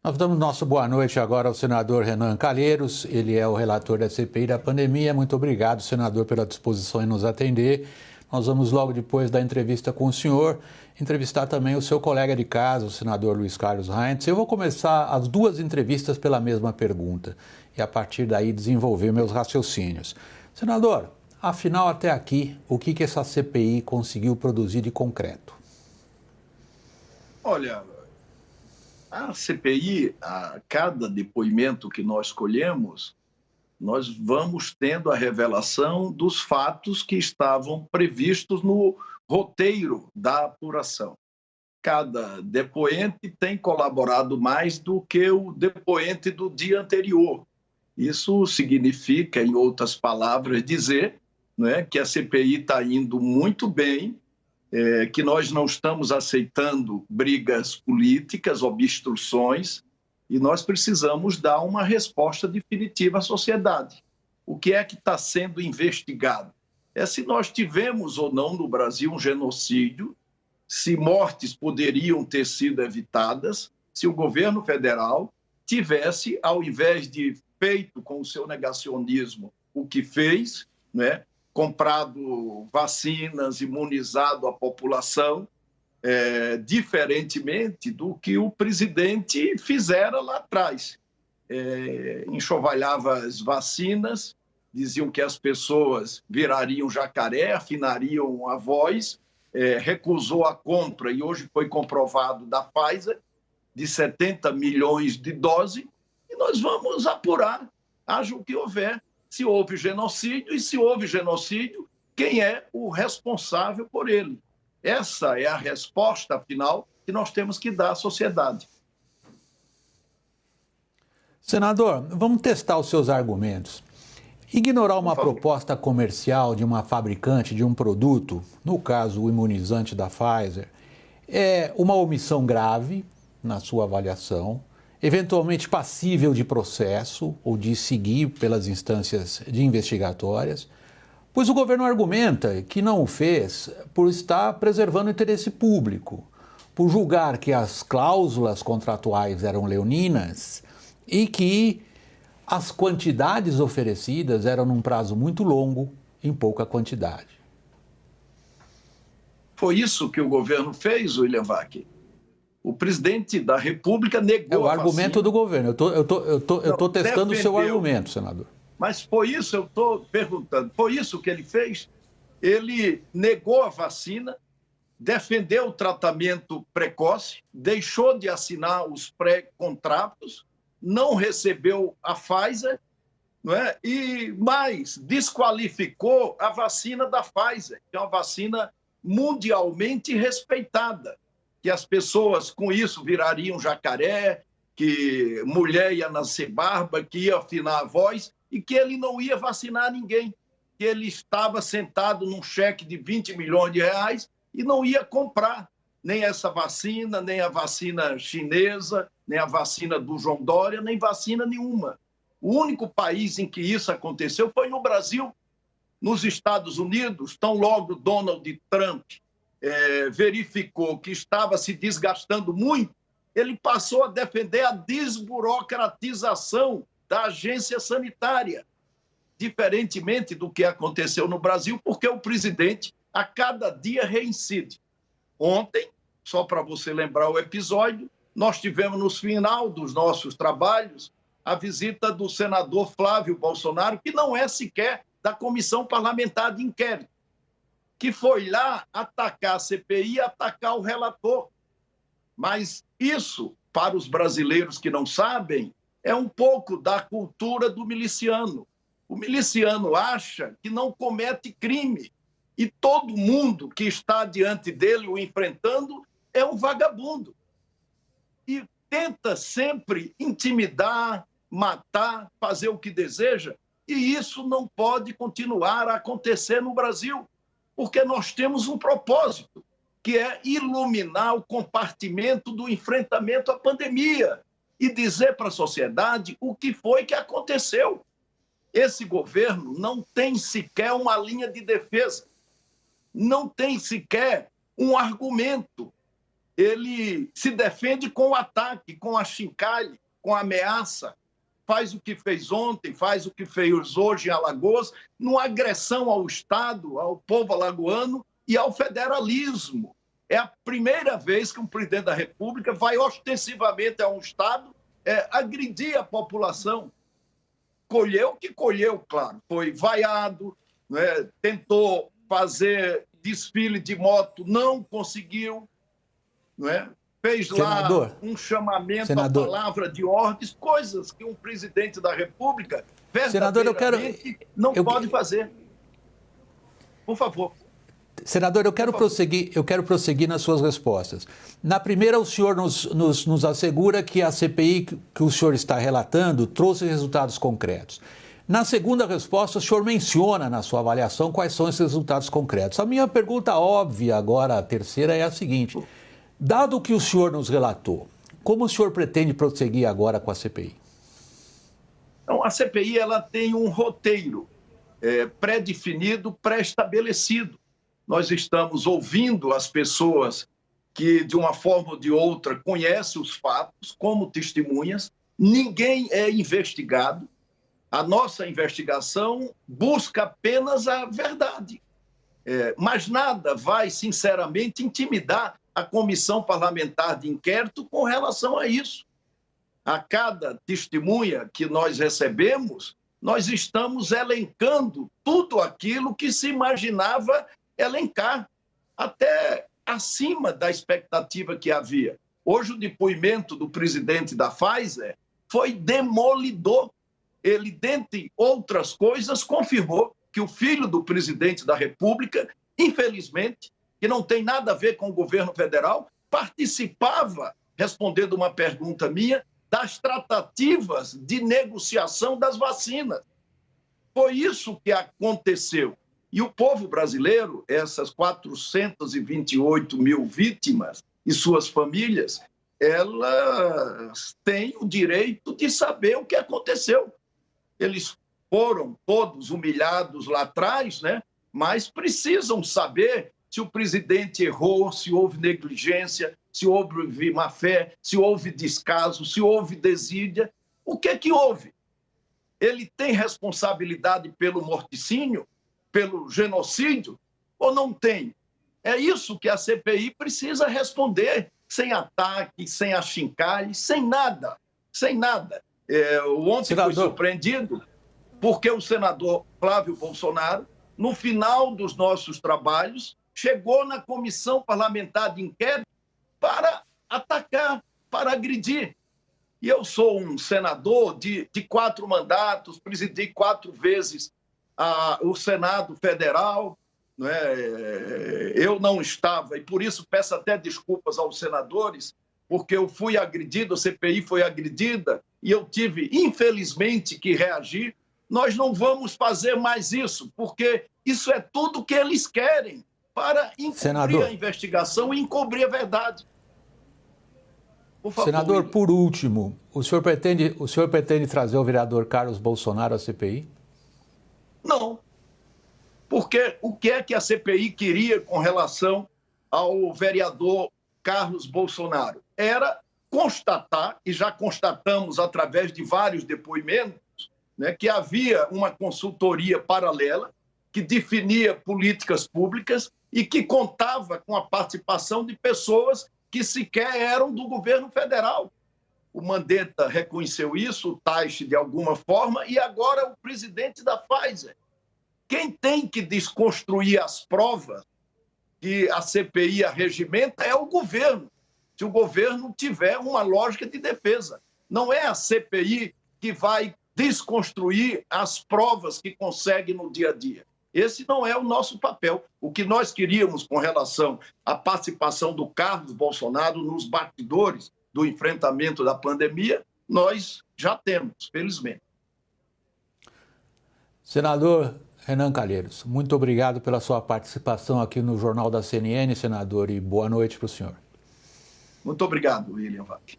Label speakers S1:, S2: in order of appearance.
S1: Nós damos nosso boa noite agora ao senador Renan Calheiros, ele é o relator da CPI da pandemia. Muito obrigado, senador, pela disposição em nos atender. Nós vamos, logo depois da entrevista com o senhor, entrevistar também o seu colega de casa, o senador Luiz Carlos Reintz. Eu vou começar as duas entrevistas pela mesma pergunta e, a partir daí, desenvolver meus raciocínios. Senador, afinal, até aqui, o que essa CPI conseguiu produzir de concreto?
S2: Olha, a CPI, a cada depoimento que nós colhemos, nós vamos tendo a revelação dos fatos que estavam previstos no roteiro da apuração. Cada depoente tem colaborado mais do que o depoente do dia anterior. Isso significa, em outras palavras, dizer, né, que a CPI está indo muito bem, que nós não estamos aceitando brigas políticas, obstruções, e nós precisamos dar uma resposta definitiva à sociedade. O que é que está sendo investigado? É se nós tivemos ou não no Brasil um genocídio, se mortes poderiam ter sido evitadas, se o governo federal tivesse, ao invés de feito com o seu negacionismo o que fez, né, comprado vacinas, imunizado a população, diferentemente do que o presidente fizera lá atrás. Enxovalhava as vacinas, diziam que as pessoas virariam jacaré, afinariam a voz, recusou a compra, e hoje foi comprovado, da Pfizer, de 70 milhões de doses, e nós vamos apurar, haja o que houver, se houve genocídio, e se houve genocídio, quem é o responsável por ele. Essa é a resposta, afinal, que nós temos que dar à sociedade.
S1: Senador, vamos testar os seus argumentos. Ignorar uma proposta comercial de uma fabricante de um produto, no caso o imunizante da Pfizer, é uma omissão grave na sua avaliação, eventualmente passível de processo ou de seguir pelas instâncias de investigatórias, pois o governo argumenta que não o fez por estar preservando o interesse público, por julgar que as cláusulas contratuais eram leoninas e que as quantidades oferecidas eram num prazo muito longo, em pouca quantidade.
S2: Foi isso que o governo fez, William Vac. O presidente da República negou
S1: o argumento do governo. Eu estou testando o seu argumento, senador.
S2: Mas foi isso, eu estou perguntando, foi isso que ele fez? Ele negou a vacina, defendeu o tratamento precoce, deixou de assinar os pré-contratos, não recebeu a Pfizer, não é? E mais, desqualificou a vacina da Pfizer, que é uma vacina mundialmente respeitada, que as pessoas com isso virariam jacaré, que mulher ia nascer barba, que ia afinar a voz, e que ele não ia vacinar ninguém, que ele estava sentado num cheque de 20 milhões de reais e não ia comprar nem essa vacina, nem a vacina chinesa, nem a vacina do João Dória, nem vacina nenhuma. O único país em que isso aconteceu foi no Brasil. Nos Estados Unidos, tão logo Donald Trump verificou que estava se desgastando muito, ele passou a defender a desburocratização da agência sanitária, diferentemente do que aconteceu no Brasil, porque o presidente a cada dia reincide. Ontem, só para você lembrar o episódio, nós tivemos no final dos nossos trabalhos a visita do senador Flávio Bolsonaro, que não é sequer da Comissão Parlamentar de Inquérito, que foi lá atacar a CPI, atacar o relator. Mas isso, para os brasileiros que não sabem, é um pouco da cultura do miliciano. O miliciano acha que não comete crime e todo mundo que está diante dele o enfrentando é um vagabundo. E tenta sempre intimidar, matar, fazer o que deseja, e isso não pode continuar a acontecer no Brasil, porque nós temos um propósito, que é iluminar o compartimento do enfrentamento à pandemia e dizer para a sociedade o que foi que aconteceu. Esse governo não tem sequer uma linha de defesa, não tem sequer um argumento. ele se defende com o ataque, com a chincalhe, com a ameaça, faz o que fez ontem, faz o que fez hoje em Alagoas, numa agressão ao Estado, ao povo alagoano e ao federalismo. É a primeira vez que um presidente da República vai ostensivamente a um Estado agredir a população. Colheu o que colheu, claro, foi vaiado, né? Tentou fazer desfile de moto, não conseguiu, não é? Fez
S1: Senador,
S2: lá um chamamento à
S1: senador,
S2: palavra de ordens, coisas que um presidente da República verdadeiramente não pode fazer. Por favor.
S1: Senador, eu quero prosseguir nas suas respostas. Na primeira, o senhor nos assegura que a CPI que o senhor está relatando trouxe resultados concretos. Na segunda resposta, o senhor menciona na sua avaliação quais são esses resultados concretos. A minha pergunta óbvia agora, a terceira, é a seguinte: dado o que o senhor nos relatou, como o senhor pretende prosseguir agora com a CPI?
S2: Então, a CPI ela tem um roteiro pré-definido, pré-estabelecido. Nós estamos ouvindo as pessoas que, de uma forma ou de outra, conhecem os fatos como testemunhas. Ninguém é investigado. A nossa investigação busca apenas a verdade. Mas nada vai, sinceramente, intimidar a Comissão Parlamentar de Inquérito com relação a isso. A cada testemunha que nós recebemos, nós estamos elencando tudo aquilo que se imaginava elencar, até acima da expectativa que havia. Hoje, o depoimento do presidente da Pfizer foi demolidor. Ele, dentre outras coisas, confirmou que o filho do presidente da República, infelizmente, que não tem nada a ver com o governo federal, participava, respondendo uma pergunta minha, das tratativas de negociação das vacinas. Foi isso que aconteceu. E o povo brasileiro, essas 428 mil vítimas e suas famílias, elas têm o direito de saber o que aconteceu. Eles foram todos humilhados lá atrás, né? Mas precisam saber se o presidente errou, se houve negligência, se houve má-fé, se houve descaso, se houve desídia. O que é que houve? Ele tem responsabilidade pelo morticínio, pelo genocídio, ou não tem? É isso que a CPI precisa responder, sem ataque, sem achincalhe, sem nada, sem nada. Ontem fui surpreendido porque o senador Flávio Bolsonaro, no final dos nossos trabalhos, chegou na Comissão Parlamentar de Inquérito para atacar, para agredir. E eu sou um senador de 4 mandatos, presidi 4 vezes o Senado Federal, não é? Eu não estava, e por isso peço até desculpas aos senadores, porque eu fui agredido, a CPI foi agredida, e eu tive, infelizmente, que reagir. Nós não vamos fazer mais isso, porque isso é tudo que eles querem para encobrir a investigação e encobrir a verdade. Por favor,
S1: senador, William. Por último, o senhor pretende trazer o vereador Carlos Bolsonaro à CPI?
S2: Não, porque o que é que a CPI queria com relação ao vereador Carlos Bolsonaro? Era constatar, e já constatamos através de vários depoimentos, né, que havia uma consultoria paralela que definia políticas públicas e que contava com a participação de pessoas que sequer eram do governo federal. O Mandetta reconheceu isso, o Taixe de alguma forma, e agora o presidente da Pfizer. Quem tem que desconstruir as provas que a CPI arregimenta é o governo, se o governo tiver uma lógica de defesa. Não é a CPI que vai desconstruir as provas que consegue no dia a dia. Esse não é o nosso papel. O que nós queríamos com relação à participação do Carlos Bolsonaro nos bastidores do enfrentamento da pandemia, nós já temos, felizmente.
S1: Senador Renan Calheiros, muito obrigado pela sua participação aqui no Jornal da CNN, senador, e boa noite para o senhor.
S2: Muito obrigado, William Vac.